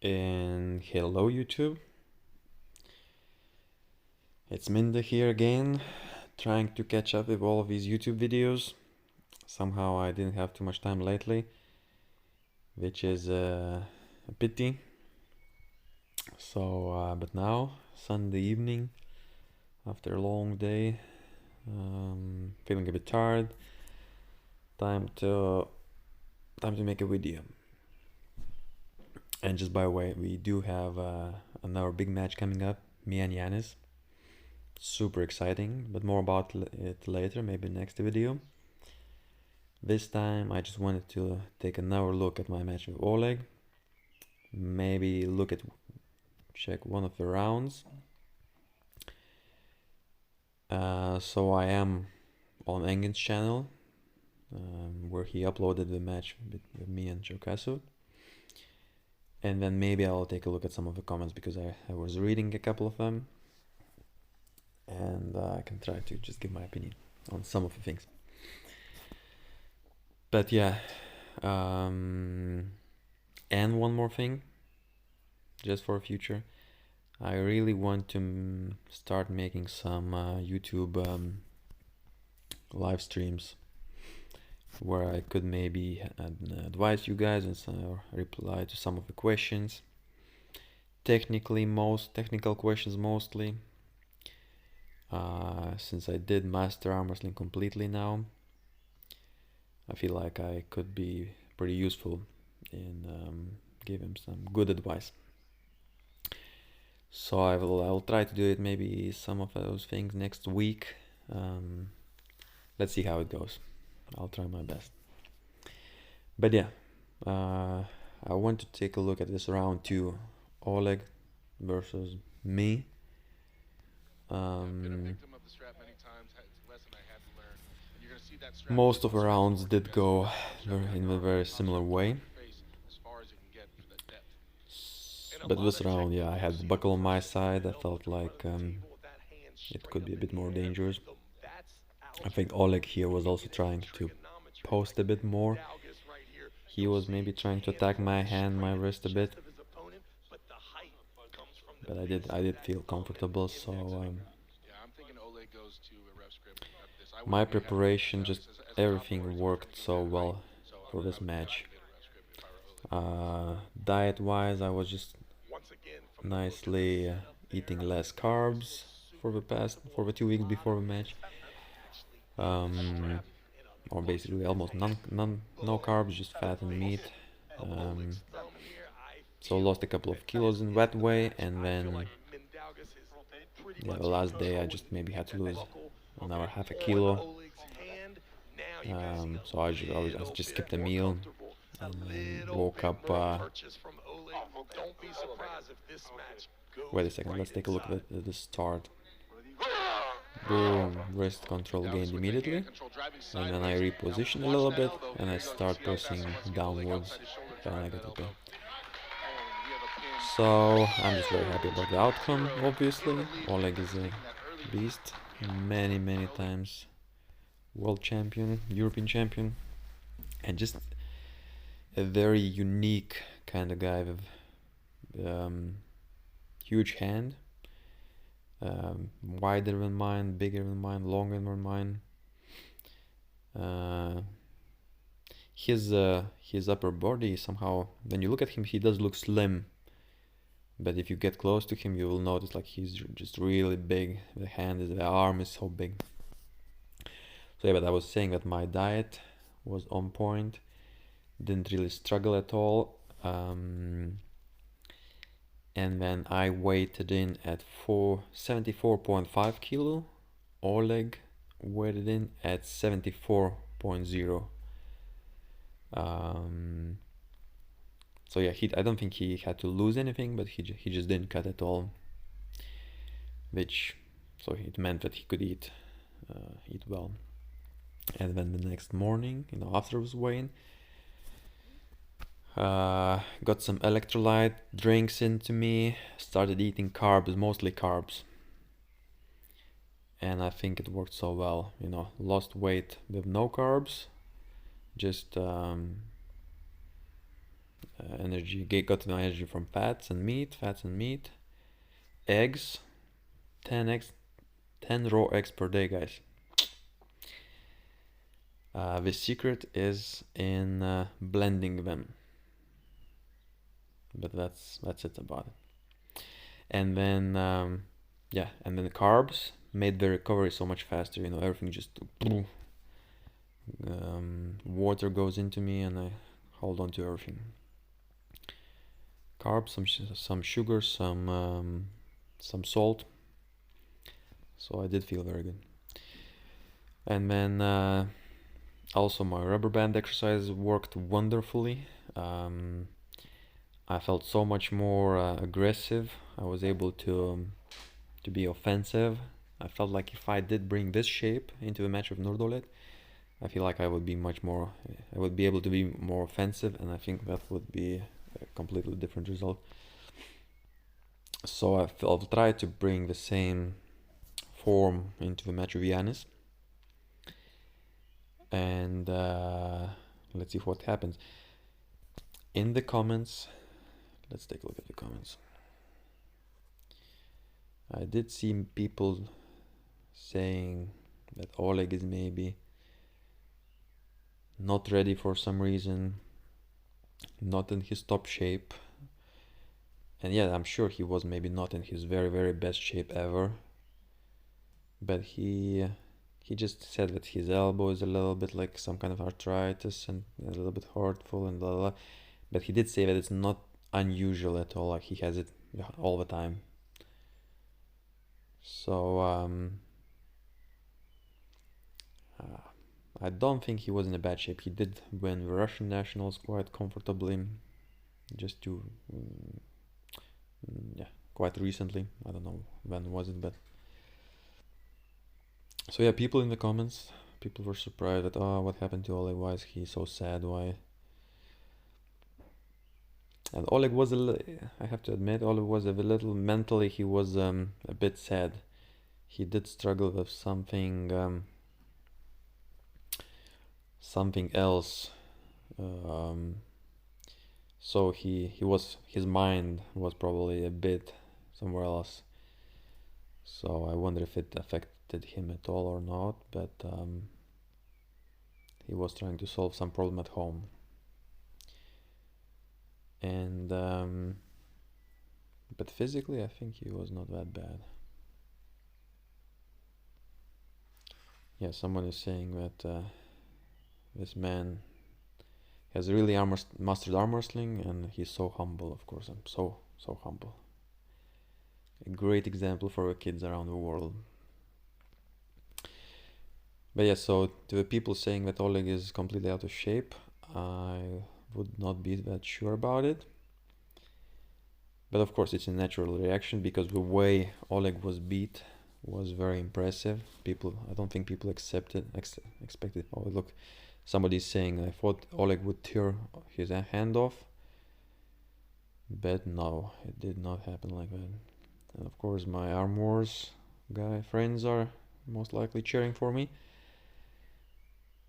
And hello YouTube, it's Minda here again, trying to catch up with all of these YouTube videos. Somehow I didn't have too much time lately, which is a pity. But now, Sunday evening, after a long day, feeling a bit tired, time to make a video. And just by the way, we do have another big match coming up, me and Janis. Super exciting, but more about it later, maybe next video. This time I just wanted to take another look at my match with Oleg. Maybe check one of the rounds. So I am on Engin's channel, where he uploaded the match with me and Cherkasov. And then maybe I'll take a look at some of the comments, because I was reading a couple of them. And I can try to just give my opinion on some of the things. But yeah, and one more thing, just for future, I really want to start making some YouTube live streams where I could maybe advise you guys and reply to some of the questions. Technical questions mostly. Since I did master arm wrestling completely now, I feel like I could be pretty useful in giving some good advice. So I will try to do it, maybe some of those things next week. Let's see how it goes. I'll try my best. But yeah, I want to take a look at this round 2, Oleg versus me. Most of the rounds did go in a very similar way. But this round, yeah, I had the buckle on my side. I felt like it could be a bit more dangerous. I think Oleg here was also trying to post a bit more. He was maybe trying to attack my hand, my wrist a bit. But I did feel comfortable, so my preparation, just everything worked so well for this match. Diet wise, I was just nicely eating less carbs for the 2 weeks before the match, or basically almost no carbs, just fat and meat. So lost a couple of kilos in that way, and then the last day I just maybe had to lose another half a kilo. So I just skipped a meal and woke up. Wait a second, let's take a look at the start. Boom, wrist control gained immediately, and then I reposition a little bit and I start pressing downwards negatively. So I'm just very happy about the outcome. Obviously, Oleg is a beast, many times world champion, European champion, and just a very unique kind of guy with huge hand, wider than mine, bigger than mine, longer than mine. His upper body, somehow, when you look at him, he does look slim, but if you get close to him, you will notice like he's just really big. The arm is so big. So yeah, but I was saying that my diet was on point, didn't really struggle at all. And then I weighted in at 74.5 kilo. Oleg weighted in at 74.0. So yeah, I don't think he had to lose anything, but he just didn't cut at all. So it meant that he could eat well. And then the next morning, after I was weighing, got some electrolyte drinks into me, started eating carbs, mostly carbs. And I think it worked so well, lost weight with no carbs, just got my energy from fats and meat, eggs, 10 eggs, 10 raw eggs per day, guys. The secret is in blending them, but that's it about it. And then and then the carbs made the recovery so much faster. You know, everything just water goes into me, and I hold on to everything. Carbs, some sugar, some salt. So I did feel very good. And then also my rubber band exercise worked wonderfully. I felt so much more aggressive. I was able to be offensive. I felt like if I did bring this shape into a match with Nurdolet, I feel like I would be able to be more offensive, and I think that would be a completely different result. So I'll try to bring the same form into the match with Janis, and let's see what happens. In the comments, let's take a look at the comments. I did see people saying that Oleg is maybe not ready for some reason, not in his top shape. And yeah, I'm sure he was maybe not in his very, very best shape ever. But he just said that his elbow is a little bit like some kind of arthritis and a little bit hurtful and blah, blah, blah. But he did say that it's not unusual at all, like he has it all the time. So I don't think he was in a bad shape. He did win the Russian nationals quite comfortably, just to quite recently. I don't know when was it, but so yeah, people in the comments, people were surprised that what happened to Oleg? Why is he so sad? Why? And Oleg was I have to admit, Oleg was a little mentally. He was a bit sad. He did struggle with something else. So his mind was probably a bit somewhere else. So I wonder if it affected him at all or not. But he was trying to solve some problem at home. And but physically, I think he was not that bad. Yeah, someone is saying that this man has really mastered arm wrestling, and he's so humble. Of course, I'm so humble. A great example for kids around the world. But yeah, so to the people saying that Oleg is completely out of shape, I would not be that sure about it. But of course, it's a natural reaction because the way Oleg was beat was very impressive. I don't think people expected. Oh, look, somebody's saying I thought Oleg would tear his hand off, but no, it did not happen like that. And of course, my Arm Wars friends are most likely cheering for me,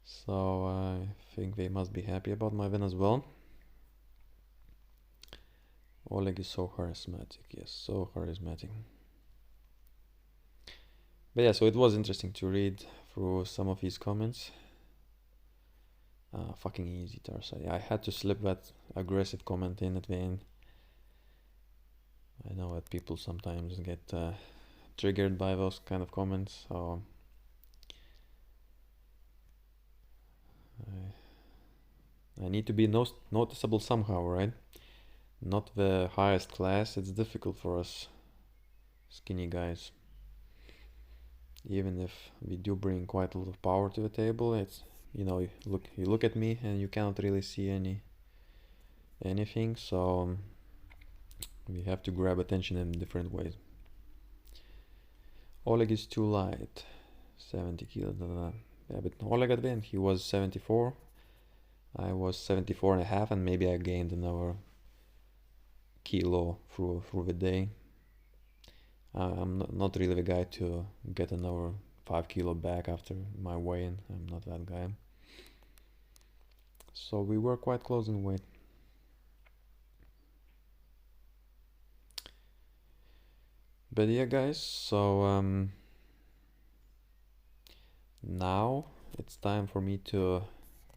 so I think they must be happy about my win as well. Oleg is so charismatic, yes, so charismatic. But yeah, so it was interesting to read through some of his comments. Fucking easy, Tarsai. I had to slip that aggressive comment in at the end. I know that people sometimes get triggered by those kind of comments, so I need to be noticeable somehow, right? Not the highest class. It's difficult for us skinny guys. Even if we do bring quite a lot of power to the table, it's, you look at me and you cannot really see anything, so we have to grab attention in different ways. Oleg is too light, 70 kilos. Yeah, but Oleg at the end, he was 74. I was 74 and a half, and maybe I gained another kilo through the day. I'm not really the guy to get another 5 kilo back after my weigh-in. I'm not that guy. So we were quite close in weight. But yeah, guys, so now it's time for me to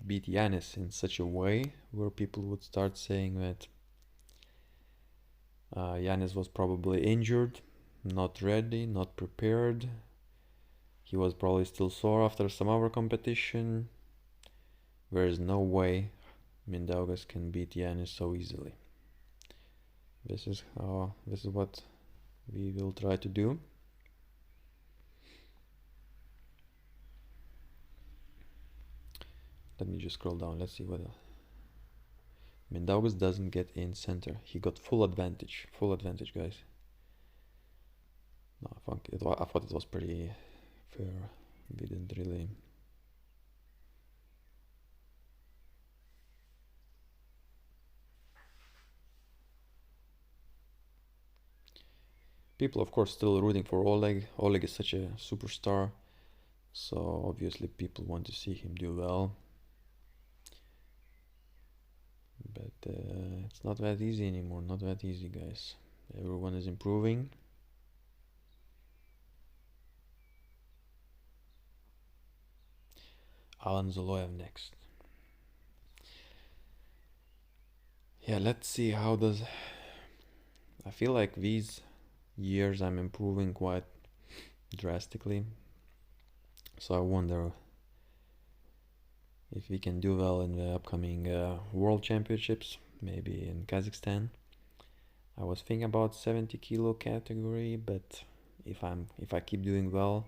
beat Janis in such a way where people would start saying that Janis was probably injured, not ready, not prepared. He was probably still sore after some other competition. There is no way Mindaugas can beat Janis so easily. This is what we will try to do. Let me just scroll down. Let's see what Mindaugas doesn't get in center. He got full advantage. Full advantage, guys. No, I thought it was pretty fair. We didn't really. People, of course, still rooting for Oleg. Oleg is such a superstar, so obviously people want to see him do well. But it's not that easy anymore. Not that easy, guys. Everyone is improving. Alan Zoloyev next. Yeah, let's see how does. I feel like these years I'm improving quite drastically. So I wonder if we can do well in the upcoming World Championships, maybe in Kazakhstan. I was thinking about 70 kilo category, but if I keep doing well,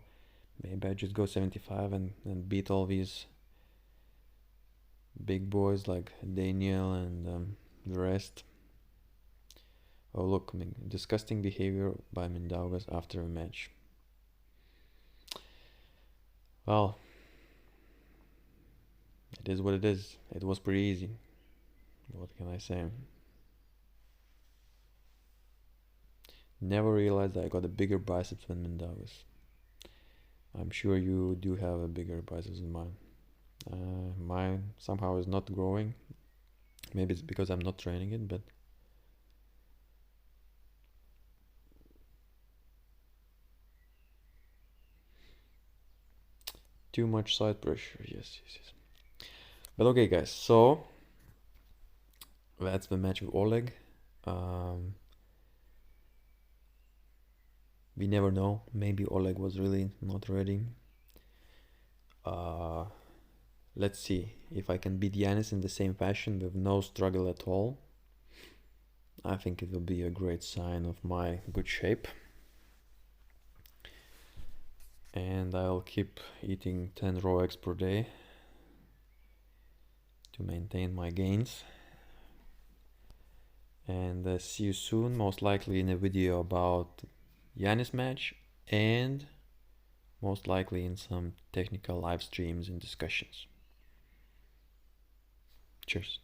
maybe I just go 75 and beat all these big boys like Daniel and the rest. Oh look, disgusting behavior by Mindaugas after a match. Well, it is what it is. It was pretty easy. What can I say? Never realized I got a bigger biceps than Mindaugas. I'm sure you do have a bigger biceps than mine. Mine somehow is not growing. Maybe it's because I'm not training it, but too much side pressure. Yes. But okay, guys. So that's the match with Oleg. We never know. Maybe Oleg was really not ready. Let's see if I can beat Janis in the same fashion with no struggle at all. I think it will be a great sign of my good shape. And I'll keep eating 10 raw eggs per day to maintain my gains. And see you soon, most likely in a video about Janis match and most likely in some technical live streams and discussions. Cheers.